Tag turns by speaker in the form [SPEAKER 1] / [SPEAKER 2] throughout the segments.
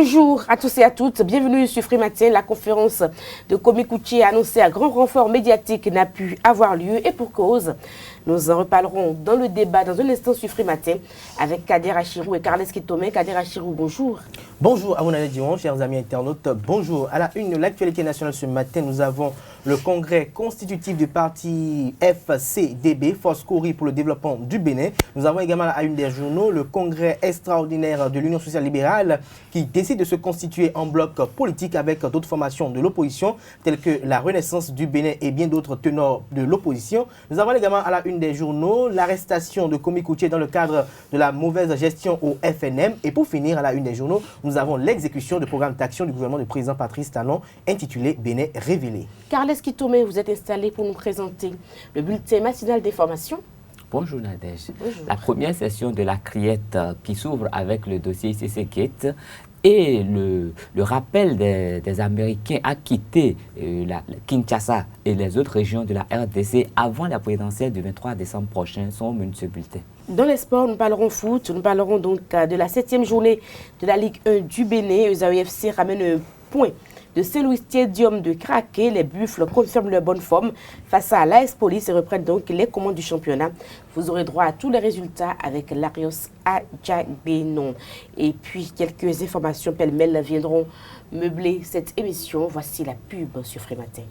[SPEAKER 1] Bonjour à tous et à toutes, bienvenue sur Free Matin. La conférence de Kwame Kouché annoncée à grand renfort médiatique n'a pu avoir lieu et pour cause. Nous en reparlerons dans le débat dans un instant sur Free Matin avec Kader Achirou et Carles Kitome. Kader Achirou, bonjour.
[SPEAKER 2] Bonjour à Mounade Dion, chers amis internautes, bonjour. À la une de l'actualité nationale ce matin, nous avons le congrès constitutif du parti FCDB, Force Cori pour le développement du Bénin. Nous avons également à la une des journaux le congrès extraordinaire de l'Union sociale libérale qui décide de se constituer en bloc politique avec d'autres formations de l'opposition telles que la Renaissance du Bénin et bien d'autres tenors de l'opposition. Nous avons également à la une des journaux l'arrestation de Kwame Kouché dans le cadre de la mauvaise gestion au FNM. Et pour finir, à la une des journaux, nous avons l'exécution du programme d'action du gouvernement du président Patrice Talon intitulé Bénin révélé.
[SPEAKER 1] Carles Kitome, vous êtes installé pour nous présenter le bulletin matinal d'information.
[SPEAKER 3] Bonjour Nadège.
[SPEAKER 1] Bonjour.
[SPEAKER 3] La première session de la criette qui s'ouvre avec le dossier CC Gate et le rappel des Américains à quitter la Kinshasa et les autres régions de la RDC avant la présidentielle du 23 décembre prochain sont au menu de ce bulletin.
[SPEAKER 1] Dans les sports, nous parlerons foot, nous parlerons donc de la 7e journée de la Ligue 1 du Bénin. ESAEFC ramène un point de Saint-Louis Stadium de Craquet. Les Buffles confirment leur bonne forme face à l'AS Police et reprennent donc les commandes du championnat. Vous aurez droit à tous les résultats avec Larios Adjagbenon. Et puis, quelques informations pêle-mêle viendront meubler cette émission. Voici la pub sur Free Matin.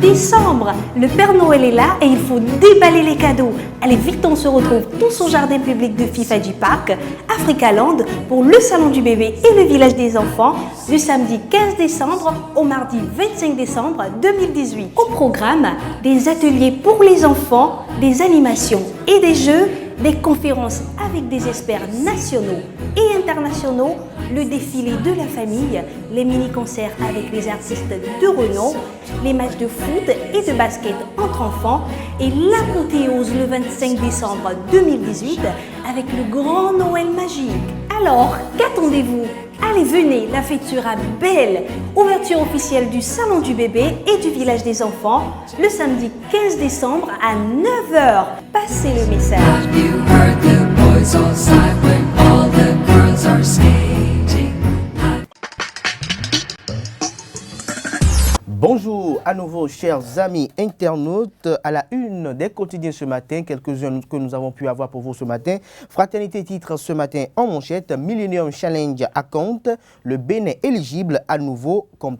[SPEAKER 4] Décembre, le Père Noël est là et il faut déballer les cadeaux. Allez vite, on se retrouve tous au jardin public de Fifadji Park, Africaland, pour le salon du bébé et le village des enfants, du samedi 15 décembre au mardi 25 décembre 2018. Au programme, des ateliers pour les enfants, des animations et des jeux, des conférences avec des experts nationaux et internationaux, le défilé de la famille, les mini-concerts avec les artistes de renom, les matchs de foot et de basket entre enfants et l'apothéose le 25 décembre 2018 avec le grand Noël magique. Alors, qu'attendez-vous? Allez, venez, la fête sera belle. Ouverture officielle du Salon du bébé et du village des enfants le samedi 15 décembre à 9 h. Passez le message.
[SPEAKER 2] Bonjour à nouveau, chers amis internautes. À la une des quotidiens ce matin, quelques-uns que nous avons pu avoir pour vous ce matin. Fraternité titre ce matin en manchette, Millennium Challenge à compte, le Bénin éligible à nouveau comme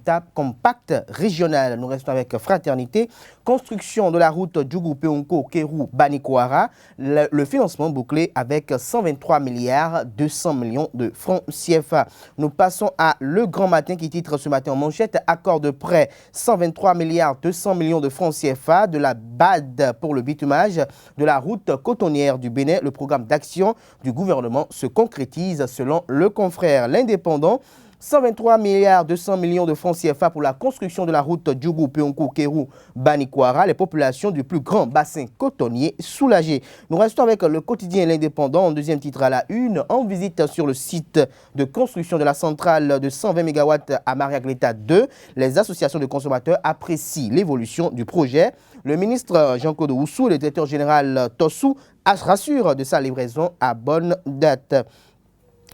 [SPEAKER 2] pacte régional. Nous restons avec Fraternité. Construction de la route Djougou-Peonko-Kéru-Banikwara, le financement bouclé avec 123 milliards 200 millions de francs CFA. Nous passons à Le Grand Matin qui titre ce matin en manchette, accord de prêt 123 milliards 200 millions de francs CFA de la BAD pour le bitumage de la route cotonnière du Bénin. Le programme d'action du gouvernement se concrétise selon le confrère. L'Indépendant, 123 milliards 200 millions de francs CFA pour la construction de la route Djougou-Peonko-Kéru-Banikwara, les populations du plus grand bassin cotonnier soulagées. Nous restons avec le quotidien L'Indépendant en deuxième titre à la une, en visite sur le site de construction de la centrale de 120 MW à Mariagleta 2. Les associations de consommateurs apprécient l'évolution du projet. Le ministre Jean-Claude Oussou, le directeur général Tossou, rassure de sa livraison à bonne date.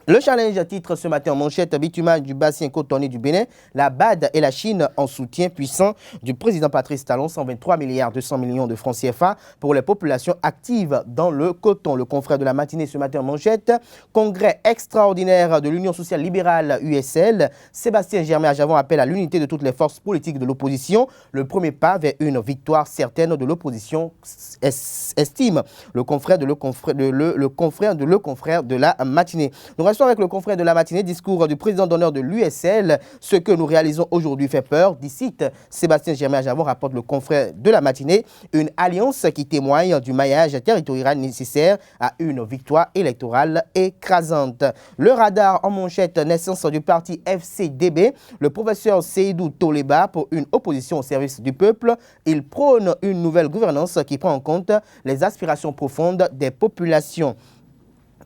[SPEAKER 2] Le challenge titre ce matin en manchette, bitumage du bassin cotonnier du Bénin, la BAD et la Chine en soutien puissant du président Patrice Talon, 123 milliards 200 millions de francs CFA pour les populations actives dans le coton. Le confrère de la matinée ce matin en manchette, congrès extraordinaire de l'Union sociale libérale USL, Sébastien Germain-Ajavon appelle à l'unité de toutes les forces politiques de l'opposition, le premier pas vers une victoire certaine de l'opposition, estime le confrère de la matinée. Nous restons avec le confrère de la matinée, discours du président d'honneur de l'USL. Ce que nous réalisons aujourd'hui fait peur. D'ici, Sébastien Germain-Ajavon rapporte le confrère de la matinée, une alliance qui témoigne du maillage territorial nécessaire à une victoire électorale écrasante. Le radar en manchette, naissance du parti FCDB. Le professeur Seydou Toleba pour une opposition au service du peuple. Il prône une nouvelle gouvernance qui prend en compte les aspirations profondes des populations.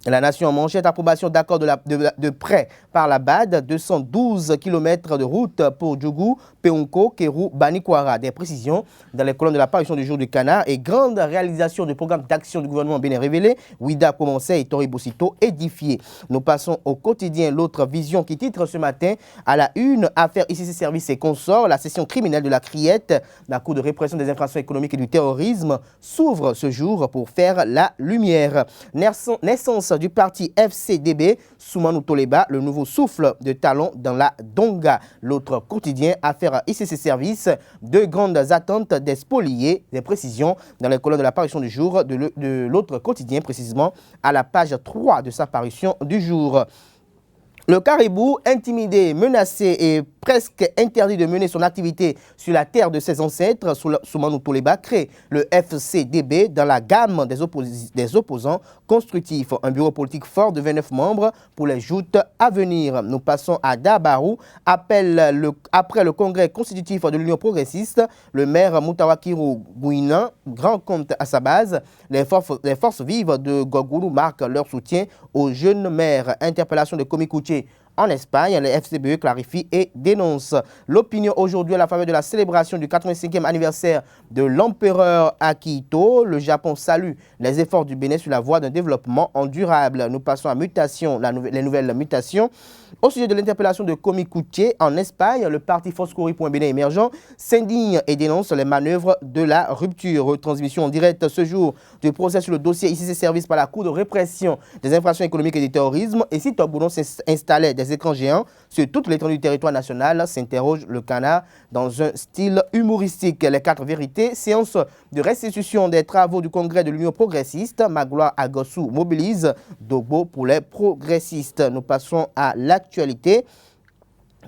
[SPEAKER 2] La Nation en manchette, approbation d'accord de prêt par la BAD, 212 km de route pour Djougou, Peunko, Kérou, Banikwara. Des précisions dans les colonnes de la parution du jour du Canard et grande réalisation du programme d'action du gouvernement bénin révélé, Ouida commençait et Tori Boussito édifié. Nous passons au quotidien l'autre vision qui titre ce matin à la une, affaire ICC Services et consorts, la session criminelle de la Criette, la Cour de répression des infractions économiques et du terrorisme s'ouvre ce jour pour faire la lumière. Naissance du parti FCDB, Soumanou Toleba, le nouveau souffle de talent dans la Donga. L'autre quotidien, affaire ICC Services, de grandes attentes des spoliés, des précisions dans les colonnes de la parution du jour de l'autre quotidien, précisément à la page 3 de sa parution du jour. Le caribou, intimidé, menacé et presque interdit de mener son activité sur la terre de ses ancêtres, Soumanou Toleba crée le FCDB dans la gamme des opposants constructifs. Un bureau politique fort de 29 membres pour les joutes à venir. Nous passons à Dabarou. Après le congrès constitutif de l'Union progressiste, le maire Moutawakirou Gouinan, grand compte à sa base, les forces vives de Gogoulou marquent leur soutien aux jeunes maires. Interpellation de Komikouché en Espagne, le FCBE clarifie et dénonce. L'opinion aujourd'hui à la faveur de la célébration du 85e anniversaire de l'empereur Akihito. Le Japon salue les efforts du Bénin sur la voie d'un développement durable. Nous passons à mutation, les nouvelles mutations. Au sujet de l'interpellation de Komikouché en Espagne, le parti Foscori.Bénin émergent s'indigne et dénonce les manœuvres de la rupture. Retransmission en direct ce jour du procès sur le dossier ICC Services par la Cour de répression des infractions économiques et du terrorisme. Et si Toboulon s'installait des écrans géants sur toute l'étendue du territoire national, s'interroge le Canard dans un style humoristique. Les 4 vérités, séance de restitution des travaux du congrès de l'Union progressiste. Magloire Agossou mobilise Dogbo pour les progressistes. Nous passons à l'actualité.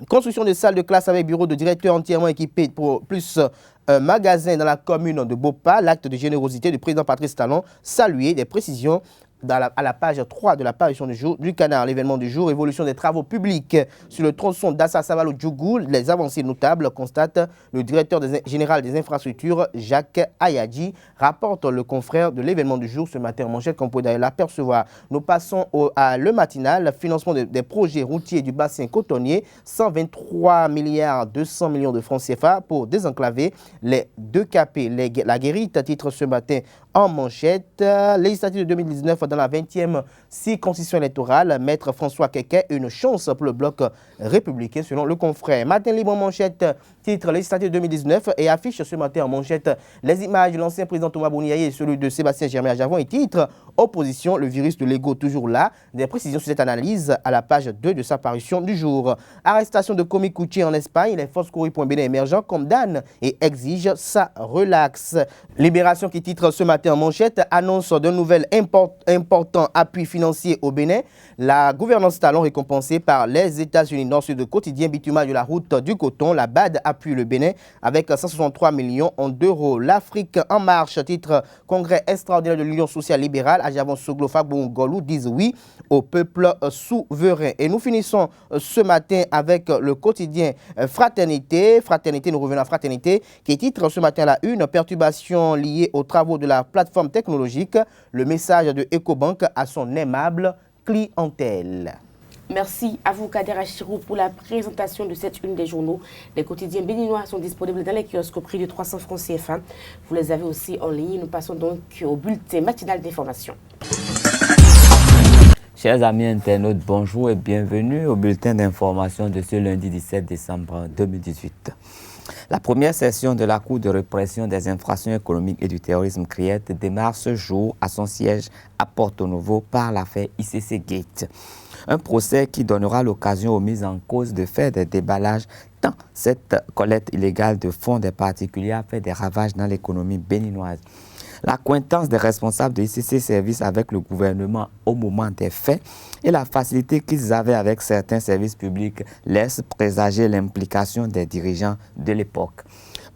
[SPEAKER 2] Construction de salles de classe avec bureau de directeur entièrement équipés pour plus un magasin dans la commune de Bopa. L'acte de générosité du président Patrice Talon salué, des précisions à la page 3 de la parution du jour du Canard. L'événement du jour, évolution des travaux publics sur le tronçon d'Assa-Savalo-Djougou. Les avancées notables, constate le directeur général des infrastructures, Jacques Ayadji, rapporte le confrère de l'événement du jour ce matin en manchette, qu'on peut d'ailleurs l'apercevoir. Nous passons à le matinal, financement des projets routiers du bassin cotonnier, 123 milliards 200 millions de francs CFA pour désenclaver les 2 capés. La guérite titre ce matin en manchette, législative de 2019 dans la 20e circonscription électorale, Maître François Keke, une chance pour le bloc républicain selon le confrère. Matin libre en manchette, titre législative de 2019 et affiche ce matin en manchette les images de l'ancien président Thomas Boniaye et celui de Sébastien Germain Javon et titre opposition, le virus de l'ego toujours là. Des précisions sur cette analyse à la page 2 de sa parution du jour. Arrestation de Komikouché en Espagne, les forces Foscori.Bénin émergents condamnent et exigent sa relaxe. Libération qui titre ce matin en manchette annonce d'un nouvel important appui financier au Bénin. La gouvernance talent récompensée par les États-Unis. Dans ce quotidien bitumage de la route du coton, la BAD appuie le Bénin avec 163 millions d'euros. L'Afrique en marche, titre congrès extraordinaire de l'Union sociale libérale. Ajavon Soglo Fagbon Golou disent oui au peuple souverain. Et nous finissons ce matin avec le quotidien Fraternité. Fraternité, nous revenons à Fraternité, qui titre ce matin la une, perturbation liée aux travaux de la plateforme technologique. Le message de Ecobank à son aimable clientèle.
[SPEAKER 1] Merci à vous, Kader Achirou, pour la présentation de cette une des journaux. Les quotidiens béninois sont disponibles dans les kiosques au prix de 300 francs CFA. Vous les avez aussi en ligne. Nous passons donc au bulletin matinal d'information.
[SPEAKER 3] Chers amis internautes, bonjour et bienvenue au bulletin d'information de ce lundi 17 décembre 2018. La première session de la Cour de répression des infractions économiques et du terrorisme Criette démarre ce jour à son siège à Porto Novo par l'affaire ICC Gate. Un procès qui donnera l'occasion aux mises en cause de faire des déballages tant cette collecte illégale de fonds des particuliers a fait des ravages dans l'économie béninoise. L'accointance des responsables de ICC Services avec le gouvernement au moment des faits et la facilité qu'ils avaient avec certains services publics laissent présager l'implication des dirigeants de l'époque.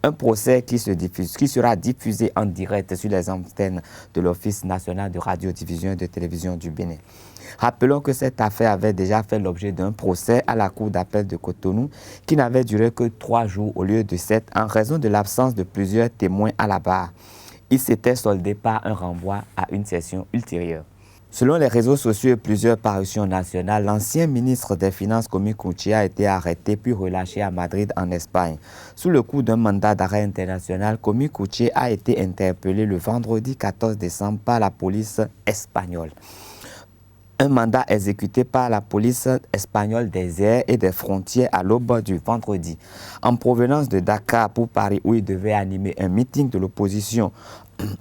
[SPEAKER 3] Un procès qui sera diffusé en direct sur les antennes de l'Office national de radiodiffusion et de télévision du Bénin. Rappelons que cette affaire avait déjà fait l'objet d'un procès à la Cour d'appel de Cotonou qui n'avait duré que 3 jours au lieu de 7 en raison de l'absence de plusieurs témoins à la barre. Il s'était soldé par un renvoi à une session ultérieure. Selon les réseaux sociaux et plusieurs parutions nationales, l'ancien ministre des Finances Komi Kouché a été arrêté puis relâché à Madrid en Espagne. Sous le coup d'un mandat d'arrêt international, Komi Kouché a été interpellé le vendredi 14 décembre par la police espagnole. Un mandat exécuté par la police espagnole des airs et des frontières à l'aube du vendredi. En provenance de Dakar pour Paris où il devait animer un meeting de l'opposition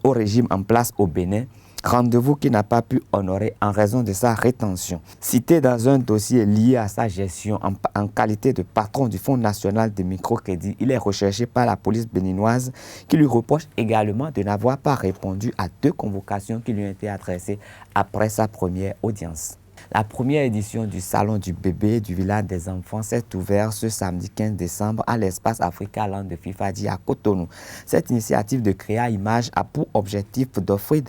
[SPEAKER 3] au régime en place au Bénin, rendez-vous qu'il n'a pas pu honorer en raison de sa rétention. Cité dans un dossier lié à sa gestion en qualité de patron du Fonds national de microcrédit, il est recherché par la police béninoise qui lui reproche également de n'avoir pas répondu à 2 convocations qui lui ont été adressées après sa première audience. La première édition du Salon du bébé du village des enfants s'est ouverte ce samedi 15 décembre à l'espace Africa Land de Fifadi à Cotonou. Cette initiative de Créa Image a pour objectif d'offrir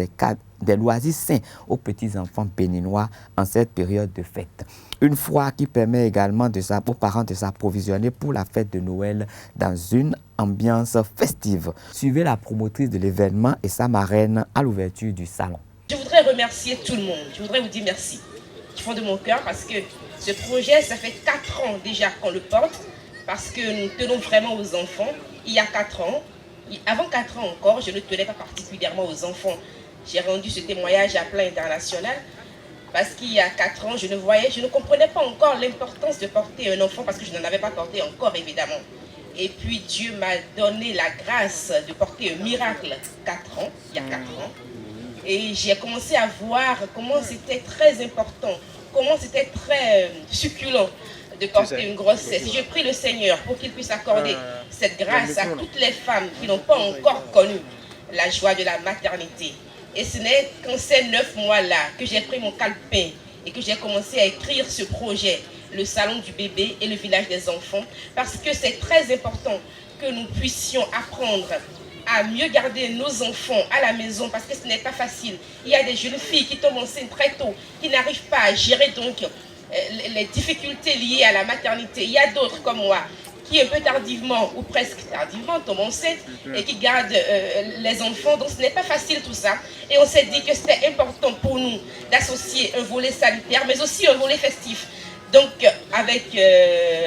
[SPEAKER 3] des loisirs sains aux petits-enfants béninois en cette période de fête. Une foire qui permet également aux parents de s'approvisionner pour la fête de Noël dans une ambiance festive. Suivez la promotrice de l'événement et sa marraine à l'ouverture du salon.
[SPEAKER 1] Je voudrais remercier tout le monde. Je voudrais vous dire merci du fond de mon cœur parce que ce projet, ça fait 4 ans déjà qu'on le porte parce que nous tenons vraiment aux enfants. Il y a 4 ans, avant 4 ans encore, je ne tenais pas particulièrement aux enfants. J'ai rendu ce témoignage à plan international parce qu'il y a 4 ans, je ne comprenais pas encore l'importance de porter un enfant parce que je n'en avais pas porté encore évidemment. Et puis Dieu m'a donné la grâce de porter un miracle 4 ans, il y a 4 ans. Et j'ai commencé à voir comment c'était très important, comment c'était très succulent de porter une grossesse. Je prie le Seigneur pour qu'il puisse accorder cette grâce à toutes les femmes qui n'ont pas encore connu la joie de la maternité. Et ce n'est qu'en ces 9 mois-là que j'ai pris mon calepin et que j'ai commencé à écrire ce projet, le Salon du bébé et le village des enfants, parce que c'est très important que nous puissions apprendre à mieux garder nos enfants à la maison parce que ce n'est pas facile. Il y a des jeunes filles qui tombent enceintes très tôt, qui n'arrivent pas à gérer donc les difficultés liées à la maternité. Il y a d'autres comme moi qui un peu tardivement ou presque tardivement tombent enceintes et qui gardent les enfants. Donc ce n'est pas facile tout ça. Et on s'est dit que c'était important pour nous d'associer un volet sanitaire mais aussi un volet festif. Donc avec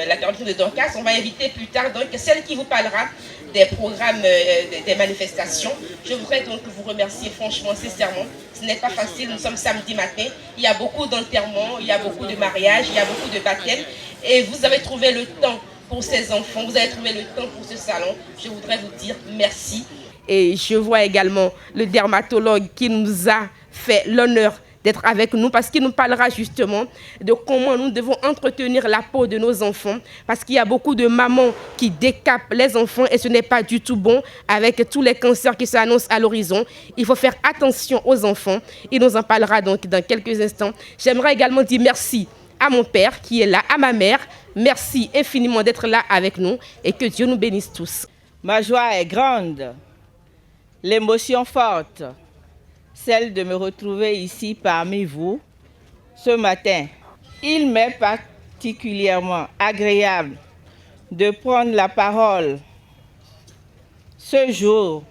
[SPEAKER 1] la coordination de Dorcas, on va inviter plus tard donc celle qui vous parlera des programmes, des manifestations. Je voudrais donc vous remercier franchement, sincèrement. Ce n'est pas facile, nous sommes samedi matin. Il y a beaucoup d'enterrements, il y a beaucoup de mariages, il y a beaucoup de baptêmes. Et vous avez trouvé le temps pour ces enfants, vous avez trouvé le temps pour ce salon. Je voudrais vous dire merci. Et je vois également le dermatologue qui nous a fait l'honneur d'être avec nous parce qu'il nous parlera justement de comment nous devons entretenir la peau de nos enfants parce qu'il y a beaucoup de mamans qui décapent les enfants et ce n'est pas du tout bon avec tous les cancers qui s'annoncent à l'horizon. Il faut faire attention aux enfants. Il nous en parlera donc dans quelques instants. J'aimerais également dire merci à mon père qui est là, à ma mère. Merci infiniment d'être là avec nous et que Dieu nous bénisse tous.
[SPEAKER 5] Ma joie est grande, l'émotion forte, celle de me retrouver ici parmi vous ce matin. Il m'est particulièrement agréable de prendre la parole ce jour,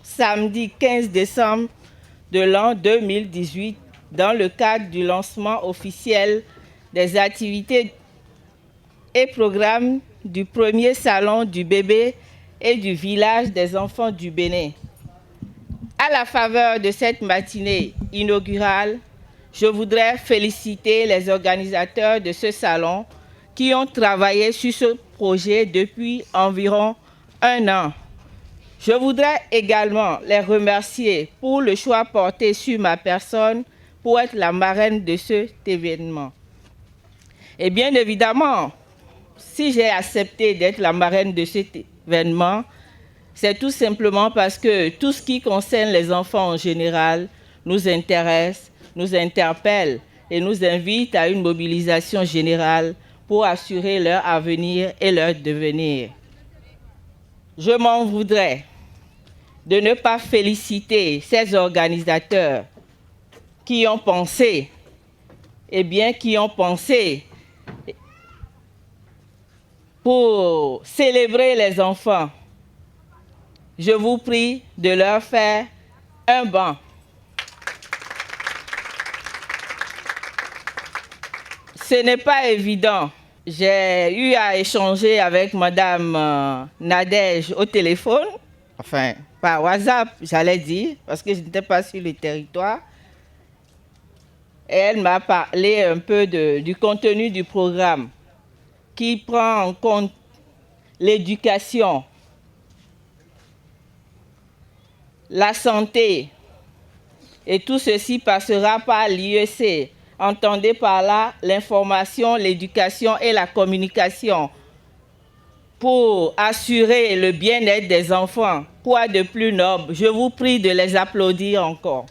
[SPEAKER 5] samedi 15 décembre de l'an 2018, dans le cadre du lancement officiel des activités et programmes du premier salon du bébé et du village des enfants du Bénin. À la faveur de cette matinée inaugurale, je voudrais féliciter les organisateurs de ce salon qui ont travaillé sur ce projet depuis environ 1 an. Je voudrais également les remercier pour le choix porté sur ma personne pour être la marraine de cet événement. Et bien évidemment, si j'ai accepté d'être la marraine de cet événement, c'est tout simplement parce que tout ce qui concerne les enfants en général nous intéresse, nous interpelle et nous invite à une mobilisation générale pour assurer leur avenir et leur devenir. Je m'en voudrais de ne pas féliciter ces organisateurs qui ont pensé, pour célébrer les enfants. Je vous prie de leur faire un banc. Ce n'est pas évident. J'ai eu à échanger avec Madame Nadège au téléphone, enfin, par WhatsApp, j'allais dire, parce que je n'étais pas sur le territoire. Et elle m'a parlé un peu du contenu du programme qui prend en compte l'éducation, la santé, et tout ceci passera par l'IEC. Entendez par là l'information, l'éducation et la communication pour assurer le bien-être des enfants. Quoi de plus noble? Je vous prie de les applaudir encore.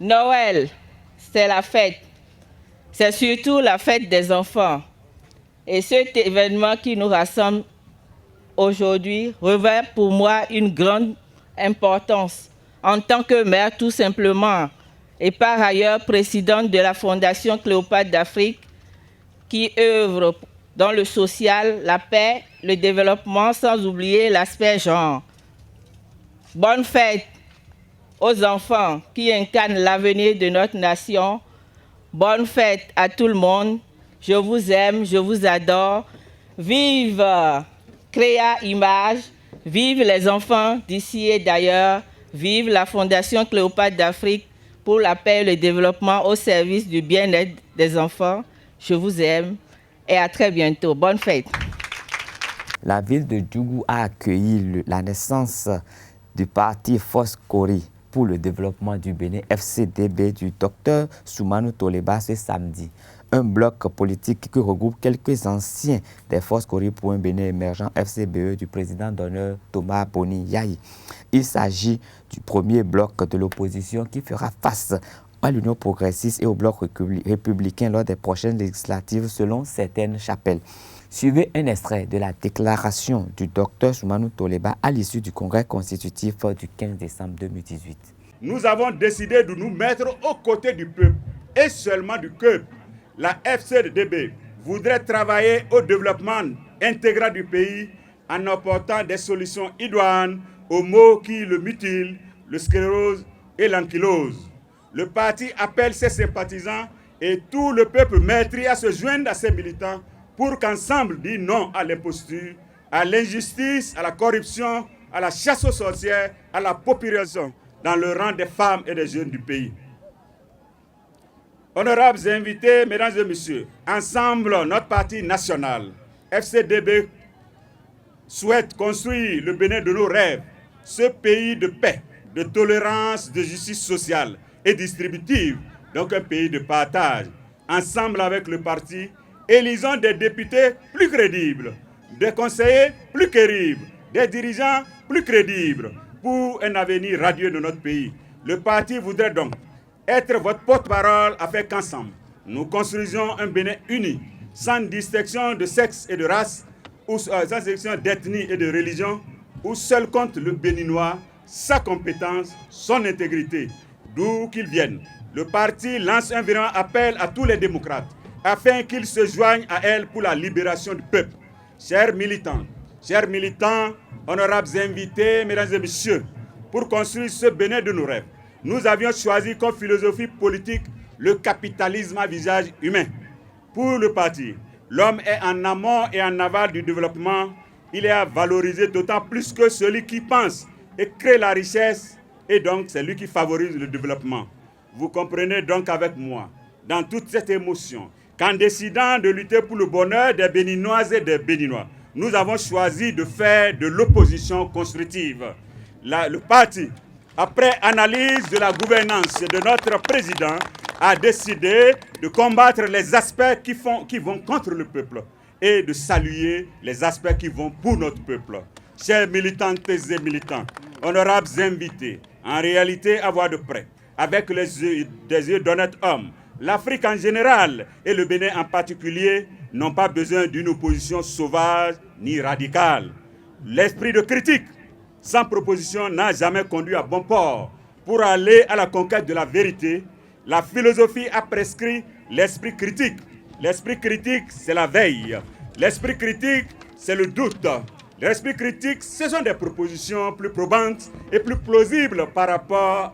[SPEAKER 5] Noël, c'est la fête. C'est surtout la fête des enfants. Et cet événement qui nous rassemble aujourd'hui revêt pour moi une grande importance. En tant que mère, tout simplement, et par ailleurs présidente de la Fondation Cléopâtre d'Afrique, qui œuvre dans le social, la paix, le développement, sans oublier l'aspect genre. Bonne fête aux enfants qui incarnent l'avenir de notre nation. Bonne fête à tout le monde. Je vous aime, je vous adore. Vive Créa Image, vive les enfants d'ici et d'ailleurs. Vive la Fondation Cléopâtre d'Afrique pour la paix et le développement au service du bien-être des enfants. Je vous aime et à très bientôt. Bonne fête.
[SPEAKER 3] La ville de Djougou a accueilli la naissance du parti Fos-Kori pour le développement du Bénin, FCDB, du docteur Soumanou Toleba ce samedi. Un bloc politique qui regroupe quelques anciens des Fos-Kori pour un Bénin émergent, FCBE, du président d'honneur Thomas Boni Yahi. Il s'agit du premier bloc de l'opposition qui fera face à l'Union progressiste et au bloc républicain lors des prochaines législatives selon certaines chapelles. Suivez un extrait de la déclaration du docteur Soumanou Toleba à l'issue du congrès constitutif du 15 décembre 2018.
[SPEAKER 6] Nous avons décidé de nous mettre aux côtés du peuple et seulement du peuple. La FCDB voudrait travailler au développement intégral du pays en apportant des solutions idoines aux maux qui le mutilent, le sclérose et l'ankylose. Le parti appelle ses sympathisants et tout le peuple meurtri à se joindre à ses militants pour qu'ensemble disent non à l'imposture, à l'injustice, à la corruption, à la chasse aux sorcières, à la paupérisation dans le rang des femmes et des jeunes du pays. Honorables invités, mesdames et messieurs, ensemble, notre parti national, FCDB, souhaite construire le Bénin de nos rêves, ce pays de paix, de tolérance, de justice sociale et distributive, donc un pays de partage. Ensemble avec le parti, élisons des députés plus crédibles, des conseillers plus crédibles, des dirigeants plus crédibles pour un avenir radieux de notre pays. Le parti voudrait donc être votre porte-parole afin qu'ensemble, nous construisions un Bénin uni, sans distinction de sexe et de race, ou sans distinction d'ethnie et de religion, où seul compte le Béninois, sa compétence, son intégrité, d'où qu'il vienne. Le parti lance un violent appel à tous les démocrates, afin qu'ils se joignent à elle pour la libération du peuple. Chers militants, honorables invités, mesdames et messieurs, pour construire ce Bénin de nos rêves, nous avions choisi comme philosophie politique le capitalisme à visage humain. Pour le parti, l'homme est en amont et en aval du développement. Il est à valoriser d'autant plus que celui qui pense et crée la richesse, et donc c'est lui qui favorise le développement. Vous comprenez donc avec moi, dans toute cette émotion, qu'en décidant de lutter pour le bonheur des Béninoises et des Béninois, nous avons choisi de faire de l'opposition constructive. Le parti, après analyse de la gouvernance de notre président, a décidé de combattre les aspects qui vont contre le peuple et de saluer les aspects qui vont pour notre peuple. Chers militantes et militants, honorables invités, en réalité à voir de près, avec des yeux d'honnêtes hommes, l'Afrique en général et le Bénin en particulier n'ont pas besoin d'une opposition sauvage ni radicale. L'esprit de critique sans proposition n'a jamais conduit à bon port. Pour aller à la conquête de la vérité, la philosophie a prescrit l'esprit critique. L'esprit critique, c'est la veille. L'esprit critique, c'est le doute. L'esprit critique, ce sont des propositions plus probantes et plus plausibles par rapport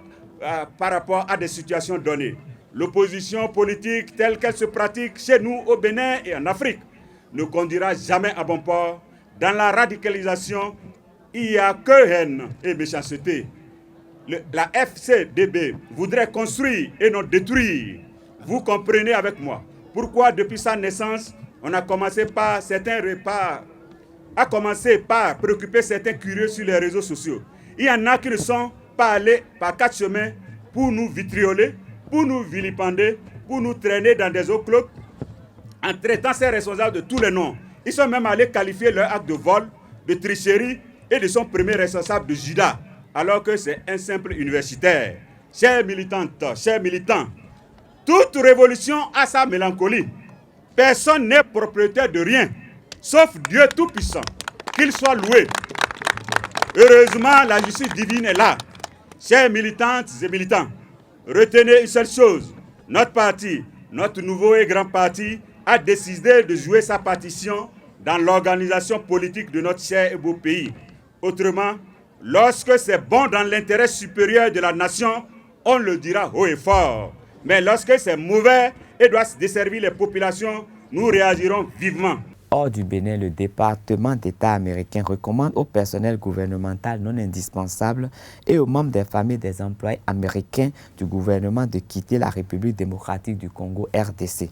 [SPEAKER 6] par rapport à des situations données. L'opposition politique telle qu'elle se pratique chez nous au Bénin et en Afrique ne conduira jamais à bon port. Dans la radicalisation, il n'y a que haine et méchanceté. La FCDB voudrait construire et non détruire. Vous comprenez avec moi pourquoi depuis sa naissance, on a commencé par préoccuper certains curieux sur les réseaux sociaux. Il y en a qui ne sont pas allés par 4 chemins pour nous vitrioler, pour nous vilipender, pour nous traîner dans des eaux clos, en traitant ces responsables de tous les noms. Ils sont même allés qualifier leur acte de vol, de tricherie et de son premier responsable de Judas, alors que c'est un simple universitaire. Chers militantes, chers militants, toute révolution a sa mélancolie. Personne n'est propriétaire de rien, sauf Dieu Tout-Puissant, qu'il soit loué. Heureusement, la justice divine est là. Chers militantes et militants, retenez une seule chose. Notre parti, notre nouveau et grand parti, a décidé de jouer sa partition dans l'organisation politique de notre cher et beau pays. Autrement, lorsque c'est bon dans l'intérêt supérieur de la nation, on le dira haut et fort. Mais lorsque c'est mauvais et doit desservir les populations, nous réagirons vivement.
[SPEAKER 3] Hors du Bénin, le département d'État américain recommande au personnel gouvernemental non indispensable et aux membres des familles des employés américains du gouvernement de quitter la République démocratique du Congo, RDC.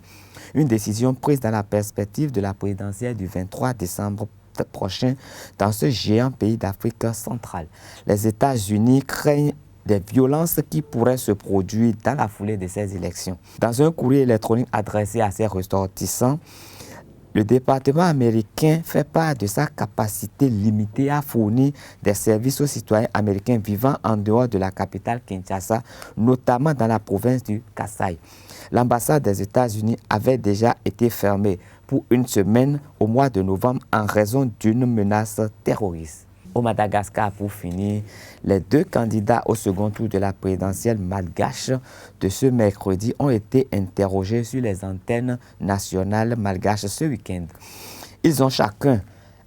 [SPEAKER 3] Une décision prise dans la perspective de la présidentielle du 23 décembre prochain dans ce géant pays d'Afrique centrale. Les États-Unis craignent des violences qui pourraient se produire dans la foulée de ces élections. Dans un courrier électronique adressé à ses ressortissants, le département américain fait part de sa capacité limitée à fournir des services aux citoyens américains vivant en dehors de la capitale Kinshasa, notamment dans la province du Kasaï. L'ambassade des États-Unis avait déjà été fermée pour une semaine au mois de novembre en raison d'une menace terroriste. Au Madagascar, pour finir, les 2 candidats au second tour de la présidentielle malgache de ce mercredi ont été interrogés sur les antennes nationales malgaches ce week-end. Ils ont chacun,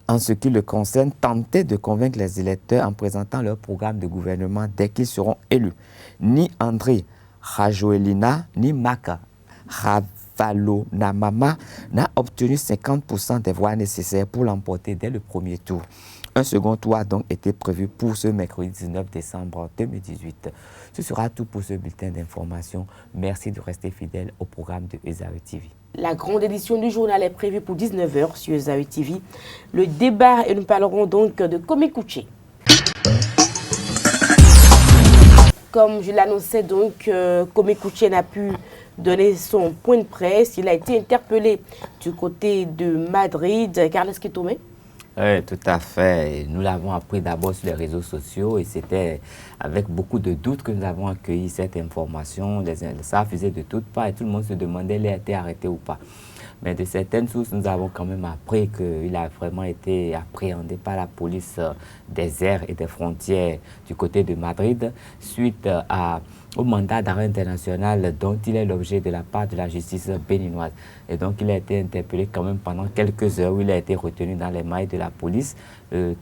[SPEAKER 3] en ce qui le concerne, tenté de convaincre les électeurs en présentant leur programme de gouvernement dès qu'ils seront élus. Ni André Rajoelina, ni Maka Ravalonamama n'a obtenu 50% des voix nécessaires pour l'emporter dès le premier tour. Un second tour a donc été prévu pour ce mercredi 19 décembre 2018. Ce sera tout pour ce bulletin d'information. Merci de rester fidèle au programme de Esaü TV.
[SPEAKER 1] La grande édition du journal est prévue pour 19h sur Esaü TV. Le débat, et nous parlerons donc de Komekouché. Comme je l'annonçais donc, Komekouché n'a pu donner son point de presse. Il a été interpellé du côté de Madrid. Carlos Kitome.
[SPEAKER 3] Oui, tout à fait. Nous l'avons appris d'abord sur les réseaux sociaux et c'était avec beaucoup de doutes que nous avons accueilli cette information. Ça faisait de toutes parts et tout le monde se demandait s'il a été arrêté ou pas. Mais de certaines sources, nous avons quand même appris qu'il a vraiment été appréhendé par la police des airs et des frontières du côté de Madrid suite au mandat d'arrêt international dont il est l'objet de la part de la justice béninoise. Et donc, il a été interpellé quand même pendant quelques heures où il a été retenu dans les mailles de la police,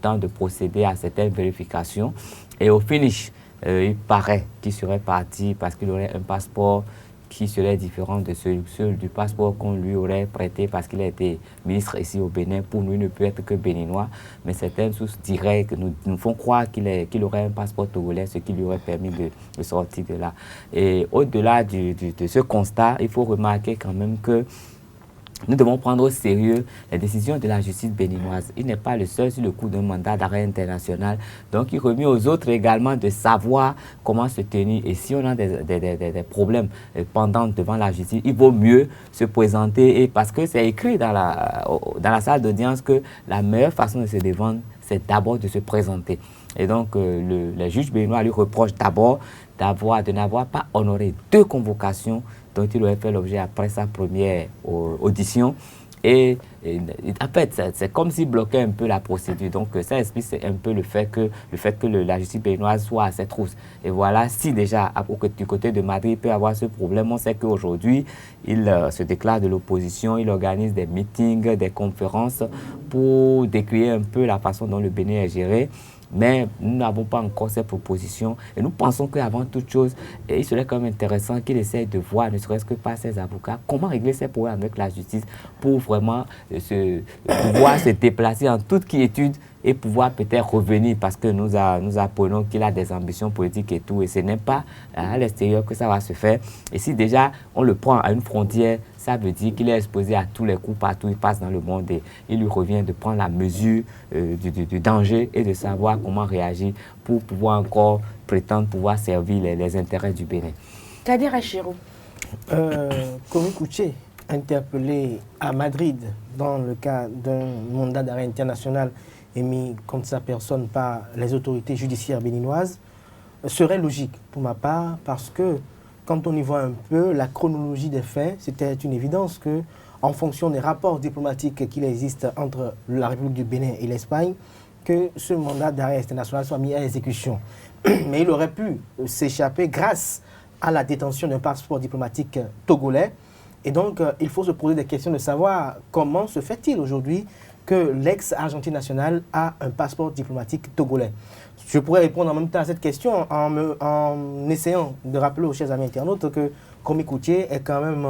[SPEAKER 3] temps de procéder à certaines vérifications. Et au finish, il paraît qu'il serait parti parce qu'il aurait un passeport qui serait différent de celui du passeport qu'on lui aurait prêté parce qu'il a été ministre ici au Bénin. Pour nous, il ne peut être que béninois, mais certaines sources diraient que nous font croire qu'il aurait un passeport togolais, ce qui lui aurait permis de sortir de là. Et au-delà de ce constat, il faut remarquer quand même que nous devons prendre au sérieux les décisions de la justice béninoise. Il n'est pas le seul sur le coup d'un mandat d'arrêt international. Donc, il remet aux autres également de savoir comment se tenir. Et si on a des problèmes pendant devant la justice, il vaut mieux se présenter. Et parce que c'est écrit dans la salle d'audience que la meilleure façon de se défendre, c'est d'abord de se présenter. Et donc, les juges béninois lui reprochent d'abord de n'avoir pas honoré 2 convocations dont il aurait fait l'objet après sa première audition. Et en fait, c'est comme s'il bloquait un peu la procédure. Donc, ça explique un peu le fait que la justice béninoise soit à ses trousses. Et voilà, si déjà, du côté de Madrid, il peut y avoir ce problème, on sait qu'aujourd'hui, il se déclare de l'opposition, il organise des meetings, des conférences pour décrire un peu la façon dont le Bénin est géré. Mais nous n'avons pas encore ces propositions et nous pensons qu'avant toute chose, il serait quand même intéressant qu'il essaye de voir, ne serait-ce que par ses avocats, comment régler ces problèmes avec la justice pour vraiment pouvoir se déplacer en toute quiétude et pouvoir peut-être revenir parce que nous apprenons qu'il a des ambitions politiques et tout et ce n'est pas à l'extérieur que ça va se faire. Et si déjà on le prend à une frontière, ça veut dire qu'il est exposé à tous les coups partout où il passe dans le monde et il lui revient de prendre la mesure du danger et de savoir comment réagir pour pouvoir encore prétendre pouvoir servir les intérêts du Bénin.
[SPEAKER 1] Kader Achero.
[SPEAKER 7] Komi Kouché, interpellé à Madrid dans le cas d'un mandat d'arrêt international émis contre sa personne par les autorités judiciaires béninoises, serait logique pour ma part parce que quand on y voit un peu la chronologie des faits, c'était une évidence que en fonction des rapports diplomatiques qu'il existe entre la République du Bénin et l'Espagne, que ce mandat d'arrêt international soit mis à exécution. Mais il aurait pu s'échapper grâce à la détention d'un passeport diplomatique togolais. Et donc, il faut se poser des questions de savoir comment se fait-il aujourd'hui que l'ex-Argentine nationale a un passeport diplomatique togolais. Je pourrais répondre en même temps à cette question en essayant de rappeler aux chers amis internautes que Komi Kouché est quand même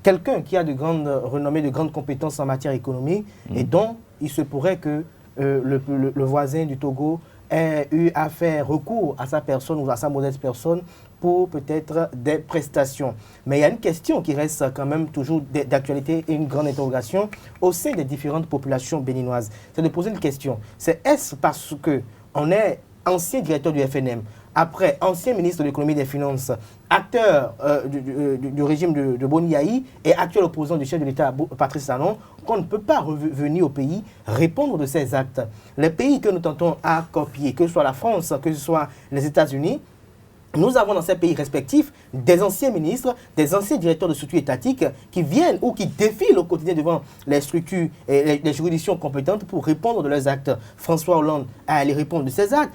[SPEAKER 7] quelqu'un qui a de grandes renommées, de grandes compétences en matière économique et dont il se pourrait que le voisin du Togo ait eu à faire recours à sa personne ou à sa modeste personne pour peut-être des prestations. Mais il y a une question qui reste quand même toujours d'actualité et une grande interrogation au sein des différentes populations béninoises. C'est de poser une question. C'est est-ce parce qu'on est ancien directeur du FNM, après ancien ministre de l'économie et des finances, acteur du régime de Boni Yayi et actuel opposant du chef de l'État Patrice Talon, qu'on ne peut pas revenir au pays répondre de ces actes. Les pays que nous tentons à copier, que ce soit la France, que ce soit les États-Unis, nous avons dans ces pays respectifs des anciens ministres, des anciens directeurs de structures étatiques qui viennent ou qui défilent au quotidien devant les structures et les juridictions compétentes pour répondre de leurs actes. François Hollande est allé répondre de ses actes,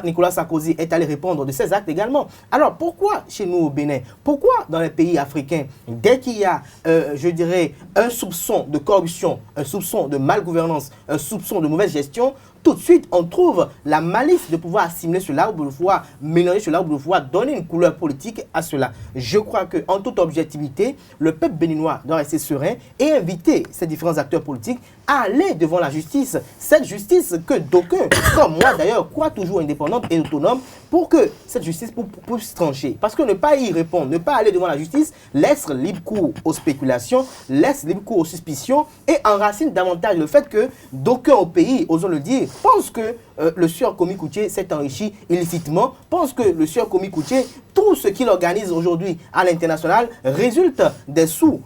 [SPEAKER 7] Nicolas Sarkozy est allé répondre de ses actes également. Alors pourquoi chez nous au Bénin, pourquoi dans les pays africains, dès qu'il y a, je dirais, un soupçon de corruption, un soupçon de malgouvernance, un soupçon de mauvaise gestion, tout de suite, on trouve la malice de pouvoir assimiler cela ou de pouvoir mélanger cela ou de pouvoir donner une couleur politique à cela. Je crois qu'en toute objectivité, le peuple béninois doit rester serein et inviter ces différents acteurs politiques à aller devant la justice. Cette justice que d'aucuns, comme moi d'ailleurs, croient toujours indépendante et autonome pour que cette justice puisse trancher. Parce que ne pas y répondre, ne pas aller devant la justice, laisse libre cours aux spéculations, laisse libre cours aux suspicions et enracine davantage le fait que d'aucuns au pays, osons le dire, pensent que le sieur Komi Kouché s'est enrichi illicitement, pensent que le sieur Komi Kouché, tout ce qu'il organise aujourd'hui à l'international résulte des sous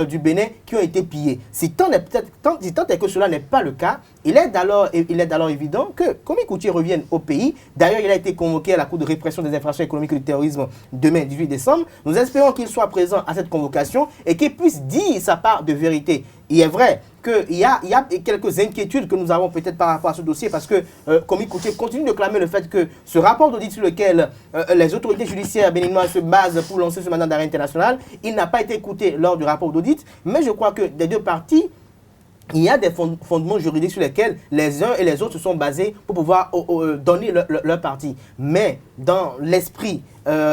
[SPEAKER 7] du Bénin qui ont été pillés. Si tant est que cela n'est pas le cas, il est alors évident que Komi Kouché revienne au pays. D'ailleurs, il a été convoqué à la Cour de répression des infractions économiques et du terrorisme demain, 18 décembre. Nous espérons qu'il soit présent à cette convocation et qu'il puisse dire sa part de vérité. Il est vrai qu'il y a quelques inquiétudes que nous avons peut-être par rapport à ce dossier parce que Komi Kouché continue de clamer le fait que ce rapport d'audit sur lequel les autorités judiciaires béninoises se basent pour lancer ce mandat d'arrêt international, il n'a pas été écouté lors du rapport d'audit, mais je crois que des deux parties, il y a des fondements juridiques sur lesquels les uns et les autres se sont basés pour pouvoir donner leur parti. Mais dans l'esprit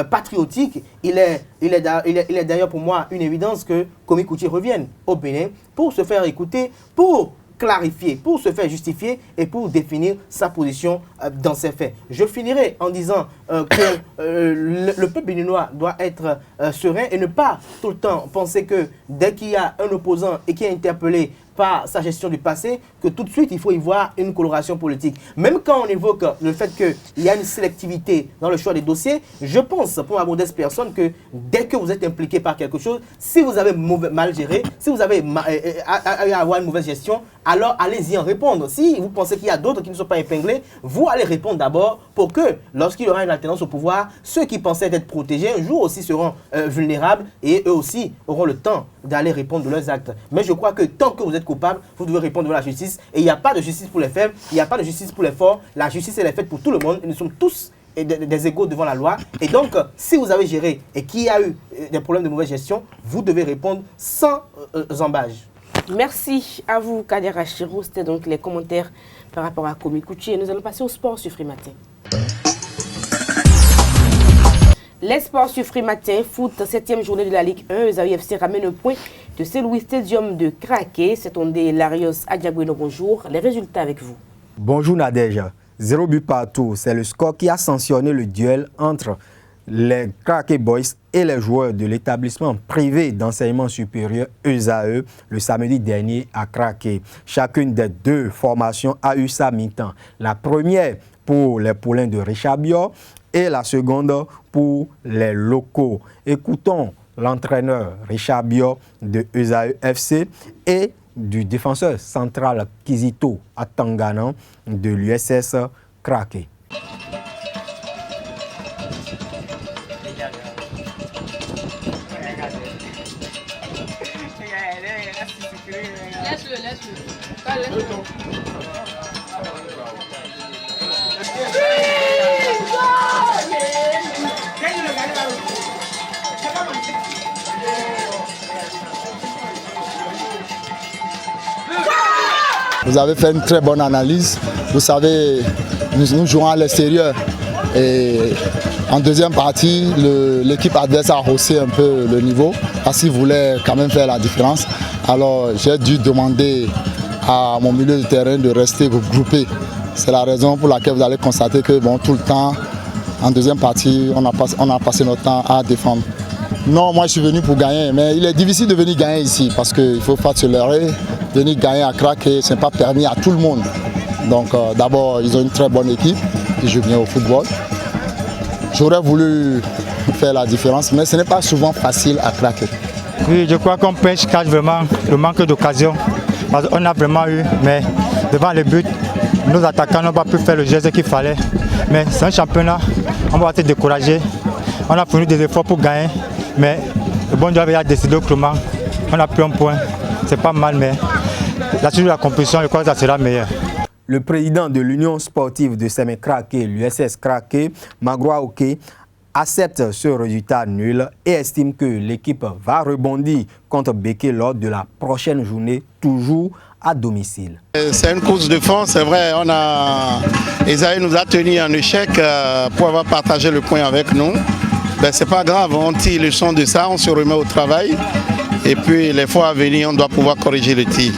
[SPEAKER 7] patriotique, il est d'ailleurs pour moi une évidence que Komi Kouché revienne au Bénin pour se faire écouter, pour clarifier, pour se faire justifier et pour définir sa position dans ces faits. Je finirai en disant que le peuple béninois doit être serein et ne pas tout le temps penser que dès qu'il y a un opposant et qui est interpellé par sa gestion du passé, que tout de suite il faut y voir une coloration politique. Même quand on évoque le fait qu'il y a une sélectivité dans le choix des dossiers, je pense pour ma modeste personne que dès que vous êtes impliqué par quelque chose, si vous avez mal géré, si vous avez à avoir une mauvaise gestion, alors allez-y en répondre. Si vous pensez qu'il y a d'autres qui ne sont pas épinglés, vous allez répondre d'abord pour que lorsqu'il y aura une alternance au pouvoir, ceux qui pensaient être protégés un jour aussi seront vulnérables et eux aussi auront le temps d'aller répondre de leurs actes. Mais je crois que tant que vous êtes coupable, vous devez répondre devant la justice. Et il n'y a pas de justice pour les faibles, il n'y a pas de justice pour les forts. La justice, elle est faite pour tout le monde. Et nous sommes tous des égaux devant la loi. Et donc, si vous avez géré et qu'il y a eu des problèmes de mauvaise gestion, vous devez répondre sans embâge.
[SPEAKER 1] Merci à vous, Kader Achirou. C'était donc les commentaires par rapport à Komi Kouchi. Et nous allons passer au sport sur Free Matin. Les sports sur Free Matin, foot, 7e journée de la Ligue 1. Ezaoui FC ramène un point de Saint-Louis Stadium de Craqué. C'est Ondé Larios Adjaboueno, bonjour. Les résultats avec vous.
[SPEAKER 8] Bonjour Nadège. 0 but partout. C'est le score qui a sanctionné le duel entre les Craqué Boys et les joueurs de l'établissement privé d'enseignement supérieur ESAE le samedi dernier à Craqué. Chacune des deux formations a eu sa mi-temps. La première pour les poulains de Richard Biot et la seconde pour les locaux. Écoutons l'entraîneur Richard Biot de ESAE FC et du défenseur central Kizito Atanganan de l'USS Craqué.
[SPEAKER 9] Vous avez fait une très bonne analyse. Vous savez, nous jouons à l'extérieur. Et en deuxième partie, l'équipe adverse a haussé un peu le niveau parce qu'il voulait quand même faire la différence. Alors j'ai dû demander à mon milieu de terrain de rester regroupé. C'est la raison pour laquelle vous allez constater que tout le temps, en deuxième partie, on a passé notre temps à défendre. Non, moi je suis venu pour gagner, mais il est difficile de venir gagner ici parce qu'il ne faut pas se leurrer. Venir gagner à Craqué, ce n'est pas permis à tout le monde. Donc d'abord, ils ont une très bonne équipe qui joue bien au football. J'aurais voulu faire la différence, mais ce n'est pas souvent facile à Craqué.
[SPEAKER 10] Oui, je crois qu'on pêche vraiment le manque d'occasion. On a vraiment eu, mais devant le but, nos attaquants n'ont pas pu faire le geste qu'il fallait. Mais c'est un championnat, on va être découragé. On a fourni des efforts pour gagner, mais le bon Dieu avait décidé autrement. On a pris un point, c'est pas mal, mais la suite de la compétition, je crois que ça sera meilleur.
[SPEAKER 8] Le président de l'Union sportive de Sémé Craqué, l'USS Craqué, Magroa Oké, accepte ce résultat nul et estime que l'équipe va rebondir contre Béké lors de la prochaine journée, toujours à domicile.
[SPEAKER 11] C'est une course de fond, c'est vrai. Esaïe nous a tenu en échec pour avoir partagé le point avec nous. C'est pas grave, on tire le son de ça, on se remet au travail. Et puis les fois à venir, on doit pouvoir corriger le tir.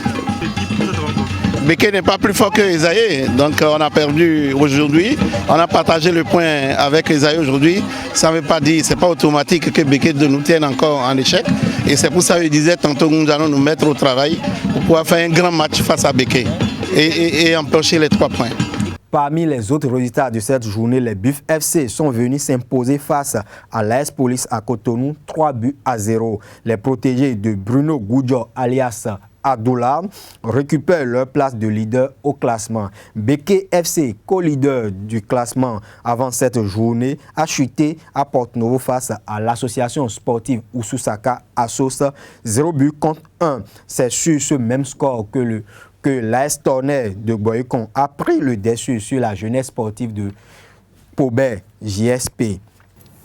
[SPEAKER 11] Béké n'est pas plus fort que Esaïe, donc on a perdu aujourd'hui. On a partagé le point avec Esaïe aujourd'hui. Ça ne veut pas dire, c'est pas automatique que Béké nous tienne encore en échec. Et c'est pour ça que je disais tantôt que nous allons nous mettre au travail pour pouvoir faire un grand match face à Béké et empocher les 3 points.
[SPEAKER 8] Parmi les autres résultats de cette journée, les Buffs FC sont venus s'imposer face à l'AS Police à Cotonou, 3-0. Les protégés de Bruno Goudjo alias Adoula récupèrent leur place de leader au classement. Béké FC, co-leader du classement avant cette journée, a chuté à Porto-Novo face à l'association sportive Oususaka Assos, 0 but contre 1. C'est sur ce même score que l'AS Tonnerre de Boycon a pris le dessus sur la jeunesse sportive de Pobert JSP.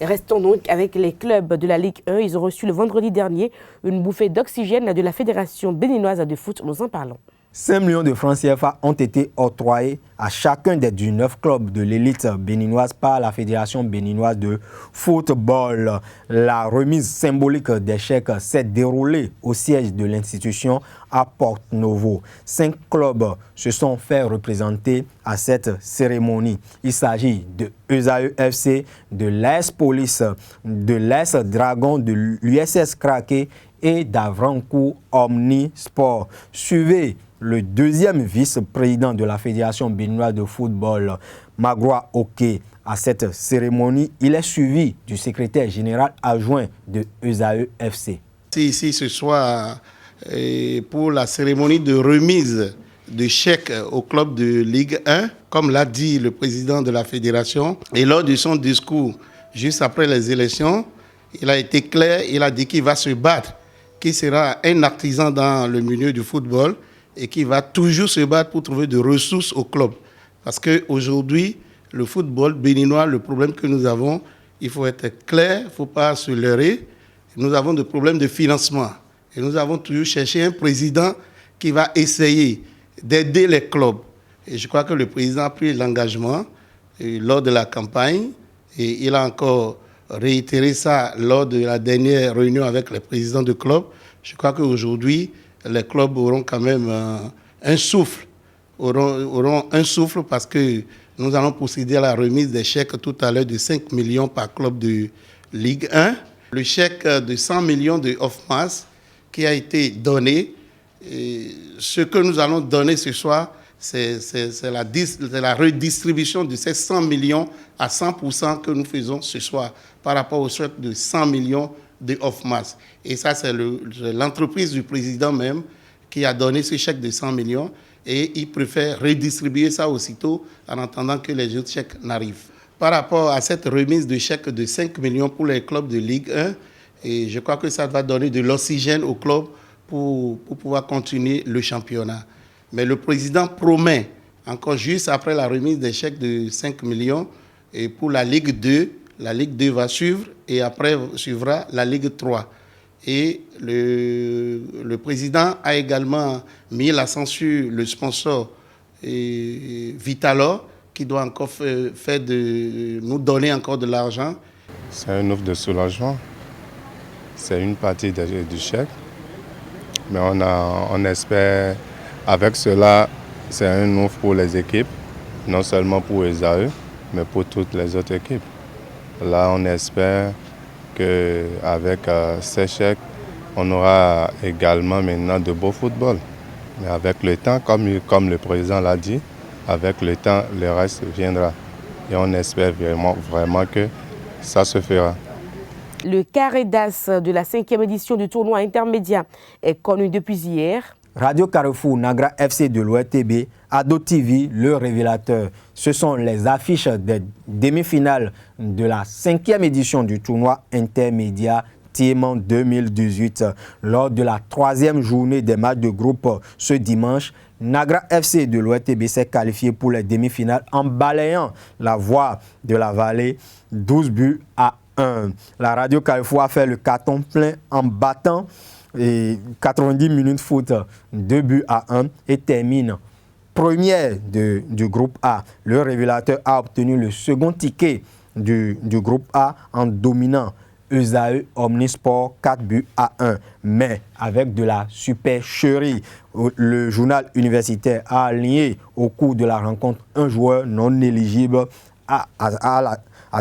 [SPEAKER 1] Restons donc avec les clubs de la Ligue 1. Ils ont reçu le vendredi dernier une bouffée d'oxygène de la Fédération béninoise de foot. Nous en parlons.
[SPEAKER 8] 5 millions de francs CFA ont été octroyés à chacun des 19 clubs de l'élite béninoise par la Fédération béninoise de football. La remise symbolique des chèques s'est déroulée au siège de l'institution à Porto-Novo. 5 clubs se sont fait représenter à cette cérémonie. Il s'agit de ESAE FC, de l'AS Police, de l'AS Dragon, de l'USS Craqué et d'Avrancourt Omni Sport. Suivez le deuxième vice-président de la Fédération béninoise de football, Magroa Oké. À cette cérémonie, il est suivi du secrétaire général adjoint de ESAE FC.
[SPEAKER 11] Ici ce soir, pour la cérémonie de remise de chèques au club de Ligue 1, comme l'a dit le président de la fédération, et lors de son discours juste après les élections, il a été clair, il a dit qu'il va se battre, qu'il sera un artisan dans le milieu du football et qui va toujours se battre pour trouver des ressources au club. Parce qu'aujourd'hui, le football béninois, le problème que nous avons, il faut être clair, il ne faut pas se leurrer. Nous avons des problèmes de financement. Et nous avons toujours cherché un président qui va essayer d'aider les clubs. Et je crois que le président a pris l'engagement lors de la campagne et il a encore réitéré ça lors de la dernière réunion avec les présidents de clubs. Je crois qu'aujourd'hui, les clubs auront quand même un souffle. Auront un souffle parce que nous allons procéder à la remise des chèques tout à l'heure de 5 millions par club de Ligue 1. Le chèque de 100 millions de Ofmas qui a été donné. Et ce que nous allons donner ce soir, c'est la redistribution de ces 100 millions à 100% que nous faisons ce soir par rapport au chèque de 100 millions de Ofmas. Et ça, c'est l'entreprise du président même qui a donné ce chèque de 100 millions et il préfère redistribuer ça aussitôt en attendant que les autres chèques n'arrivent. Par rapport à cette remise de chèques de 5 millions pour les clubs de Ligue 1, et je crois que ça va donner de l'oxygène aux clubs pour pouvoir continuer le championnat. Mais le président promet, encore juste après la remise des chèques de 5 millions, et pour la Ligue 2, la Ligue 2 va suivre et après suivra la Ligue 3. Et le président a également mis l'accent sur le sponsor Vitalor qui doit encore nous donner encore de l'argent.
[SPEAKER 12] C'est une offre de soulagement. C'est une partie du chèque. Mais on espère, avec cela, c'est un offre pour les équipes, non seulement pour ESAE, mais pour toutes les autres équipes. Là, on espère qu'avec ces chèques, on aura également maintenant de beau football. Mais avec le temps, comme le président l'a dit, avec le temps, le reste viendra. Et on espère vraiment que ça se fera.
[SPEAKER 1] Le carré d'as de la 5e édition du tournoi intermédiaire est connu depuis hier.
[SPEAKER 8] Radio Carrefour, Nagra FC de l'ORTB, Ado TV, le révélateur. Ce sont les affiches des demi-finales de la 5e édition du tournoi intermédiaire Tieman 2018. Lors de la 3e journée des matchs de groupe ce dimanche, Nagra FC de l'ORTB s'est qualifié pour les demi-finales en balayant la voie de la vallée 12 buts à 1. La Radio Carrefour a fait le carton plein en battant 90 minutes foot 2 buts à 1 et termine première du groupe A. Le révélateur a obtenu le second ticket du groupe A en dominant ESAE Omnisport 4 buts à 1. Mais avec de la supercherie, le journal universitaire a aligné au cours de la rencontre un joueur non éligible à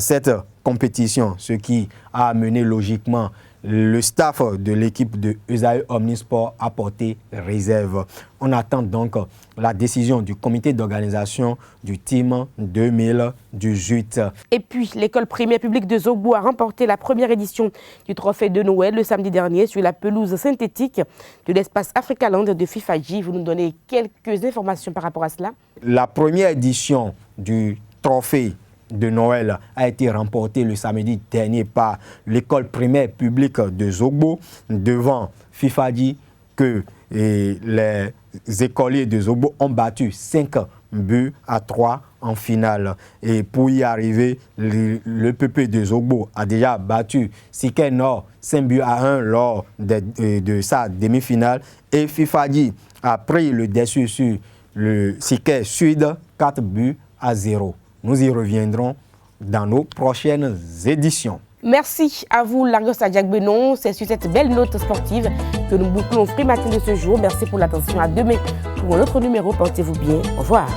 [SPEAKER 8] cette compétition, ce qui a amené logiquement le staff de l'équipe de ESAE Omnisport à porter réserve. On attend donc la décision du comité d'organisation du Team 2018.
[SPEAKER 1] Et puis, l'école primaire publique de Zogbo a remporté la première édition du trophée de Noël le samedi dernier sur la pelouse synthétique de l'espace Africaland de Fifadji. Vous nous donnez quelques informations par rapport à cela? La première édition du trophée de Noël a été remporté le samedi dernier par l'école primaire publique de Zogbo devant Fifadji que les écoliers de Zogbo ont battu 5 buts à 3 en finale. Et pour y arriver, le PP de Zogbo a déjà battu Siké Nord 5 buts à 1 lors de sa demi-finale et Fifadji a pris le dessus sur le Siké Sud 4 buts à 0. Nous y reviendrons dans nos prochaines éditions. Merci à vous, Largos Adjak-Benon. C'est sur cette belle note sportive que nous bouclons Free Matin de ce jour. Merci pour l'attention. À demain pour un autre numéro. Portez-vous bien. Au revoir.